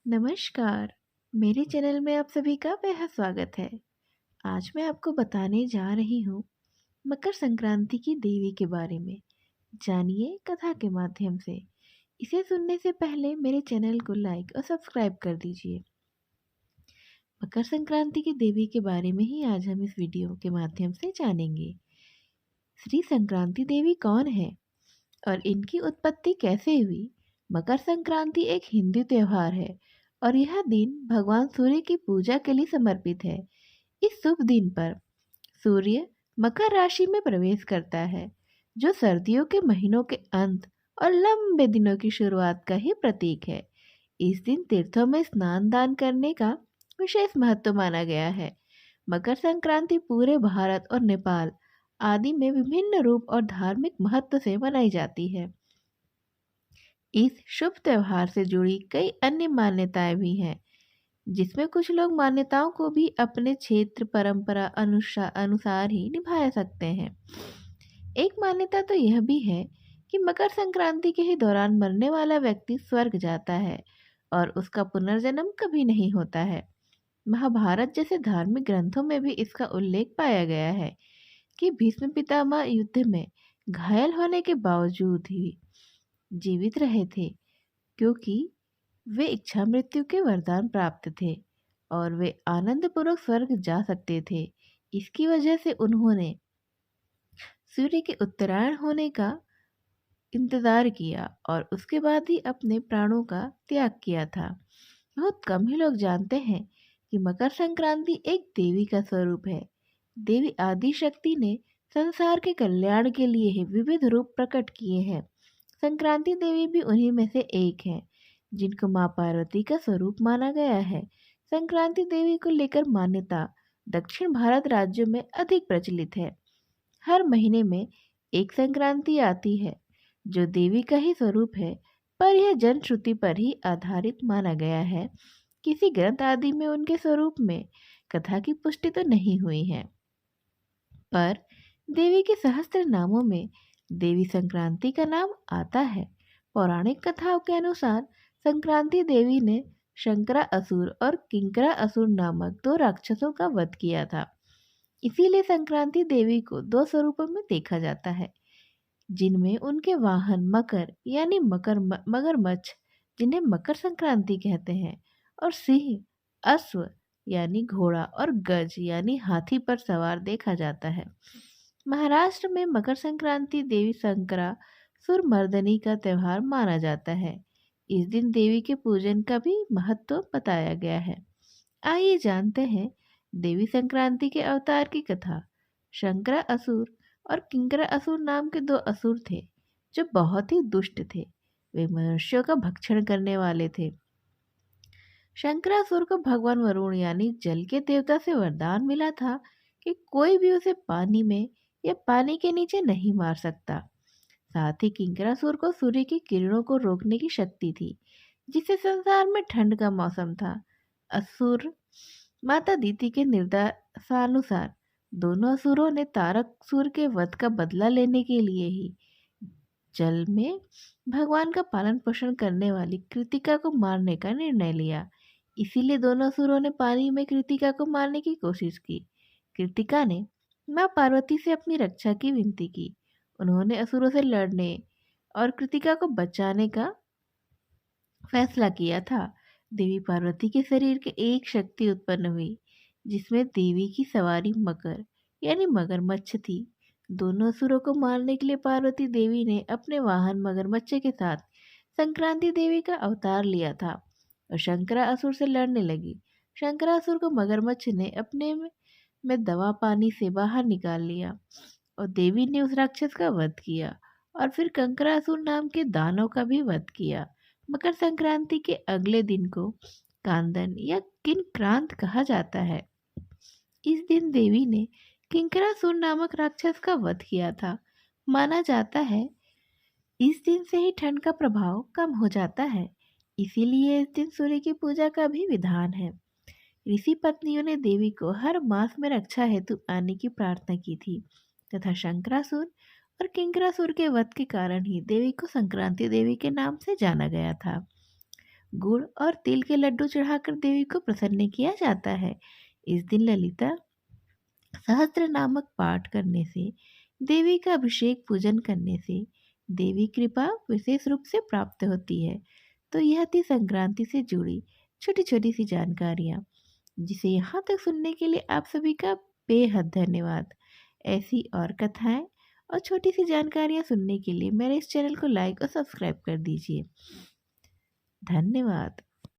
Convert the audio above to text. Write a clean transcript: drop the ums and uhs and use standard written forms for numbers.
नमस्कार। मेरे चैनल में आप सभी का बेहद स्वागत है। आज मैं आपको बताने जा रही हूँ मकर संक्रांति की देवी के बारे में। जानिए कथा के माध्यम से। इसे सुनने से पहले मेरे चैनल को लाइक और सब्सक्राइब कर दीजिए। मकर संक्रांति की देवी के बारे में ही आज हम इस वीडियो के माध्यम से जानेंगे। श्री संक्रांति देवी कौन है और इनकी उत्पत्ति कैसे हुई? मकर संक्रांति एक हिंदू त्योहार है और यह दिन भगवान सूर्य की पूजा के लिए समर्पित है। इस शुभ दिन पर सूर्य मकर राशि में प्रवेश करता है, जो सर्दियों के महीनों के अंत और लंबे दिनों की शुरुआत का ही प्रतीक है। इस दिन तीर्थों में स्नान दान करने का विशेष महत्व माना गया है। मकर संक्रांति पूरे भारत और नेपाल आदि में विभिन्न रूप और धार्मिक महत्व से मनाई जाती है। इस शुभ त्योहार से जुड़ी कई अन्य मान्यताएं भी हैं, जिसमें कुछ लोग मान्यताओं को भी अपने क्षेत्र परंपरा अनुसार ही निभा सकते हैं। एक मान्यता तो यह भी है कि मकर संक्रांति के ही दौरान मरने वाला व्यक्ति स्वर्ग जाता है और उसका पुनर्जन्म कभी नहीं होता है। महाभारत जैसे धार्मिक ग्रंथों में भी इसका उल्लेख पाया गया है कि भीष्म पितामह युद्ध में घायल होने के बावजूद ही जीवित रहे थे, क्योंकि वे इच्छा मृत्यु के वरदान प्राप्त थे और वे आनंदपूर्वक स्वर्ग जा सकते थे। इसकी वजह से उन्होंने सूर्य के उत्तरायण होने का इंतजार किया और उसके बाद ही अपने प्राणों का त्याग किया था। बहुत कम ही लोग जानते हैं कि मकर संक्रांति एक देवी का स्वरूप है। देवी आदि शक्ति ने संसार के कल्याण के लिए ही विविध रूप प्रकट किए हैं। संक्रांति देवी भी उन्हीं में से एक है, जिनको माँ पार्वती का स्वरूप माना गया है। संक्रांति देवी को लेकर मान्यता दक्षिण भारत राज्यों में अधिक प्रचलित है। हर महीने में एक संक्रांति आती है, जो देवी का ही स्वरूप है, पर यह जनश्रुति पर ही आधारित माना गया है। किसी ग्रंथ आदि में उनके स्वरूप में कथा की पुष्टि तो नहीं हुई है, पर देवी के सहस्त्र नामों में देवी संक्रांति का नाम आता है। पौराणिक कथाओं के अनुसार संक्रांति देवी ने शंकरा असुर और किंकरा असुर नामक दो राक्षसों का वध किया था। इसीलिए संक्रांति देवी को दो स्वरूपों में देखा जाता है, जिनमें उनके वाहन मकर यानी मगरमच्छ, जिन्हें मकर संक्रांति कहते हैं, और सिंह, अश्व यानी घोड़ा और गज यानी हाथी पर सवार देखा जाता है। महाराष्ट्र में मकर संक्रांति देवी शंकरा सुरमर्दनी का त्योहार माना जाता है। इस दिन देवी के पूजन का भी महत्व बताया गया है। आइए जानते हैं देवी संक्रांति के अवतार की कथा। शंकरा असुर और किंकरा असुर नाम के दो असुर थे, जो बहुत ही दुष्ट थे। वे मनुष्यों का भक्षण करने वाले थे। शंकरासुर को भगवान वरुण यानी जल के देवता से वरदान मिला था कि कोई भी उसे पानी में या पानी के नीचे नहीं मार सकता। साथ ही किंकरासुर को सूर्य की किरणों को रोकने की शक्ति थी, जिससे संसार में ठंड का मौसम था। असुर माता दीति के निर्देशानुसार दोनों असुरों ने तारकासुर के वध का बदला लेने के लिए ही जल में भगवान का पालन पोषण करने वाली कृतिका को मारने का निर्णय लिया। इसीलिए दोनों असुरों ने पानी में कृतिका को मारने की कोशिश की। कृतिका ने माँ पार्वती से अपनी रक्षा की विनती की। उन्होंने असुरों से लड़ने और कृतिका को बचाने का फैसला किया था। देवी पार्वती के शरीर के एक शक्ति उत्पन्न हुई, जिसमें देवी की सवारी मकर यानी मगरमच्छ थी। दोनों असुरों को मारने के लिए पार्वती देवी ने अपने वाहन मगरमच्छ के साथ संक्रांति देवी का अवतार लिया था और शंकरा असुर से लड़ने लगी। शंकरा असुर को मगरमच्छ ने अपने में दवा पानी से बाहर निकाल लिया और देवी ने उस राक्षस का वध किया और फिर कंकरासुर नाम के दानव का भी वध किया। मकर संक्रांति के अगले दिन को कांदन या किंक्रांत कहा जाता है। इस दिन देवी ने किंकरासुर नामक राक्षस का वध किया था। माना जाता है इस दिन से ही ठंड का प्रभाव कम हो जाता है, इसीलिए इस दिन सूर्य की पूजा का भी विधान है। ऋषि पत्नियों ने देवी को हर मास में रक्षा हेतु आने की प्रार्थना की थी तथा शंकरासुर और किंकरासुर के वध के कारण ही देवी को संक्रांति देवी के नाम से जाना गया था। गुड़ और तिल के लड्डू चढ़ाकर देवी को प्रसन्न किया जाता है। इस दिन ललिता सहस्त्र नामक पाठ करने से, देवी का अभिषेक पूजन करने से देवी कृपा विशेष रूप से प्राप्त होती है। तो यह थी संक्रांति से जुड़ी छोटी छोटी सी जानकारियाँ, जिसे यहाँ तक सुनने के लिए आप सभी का बेहद धन्यवाद। ऐसी और कथाएं और छोटी सी जानकारियाँ सुनने के लिए मेरे इस चैनल को लाइक और सब्सक्राइब कर दीजिए। धन्यवाद।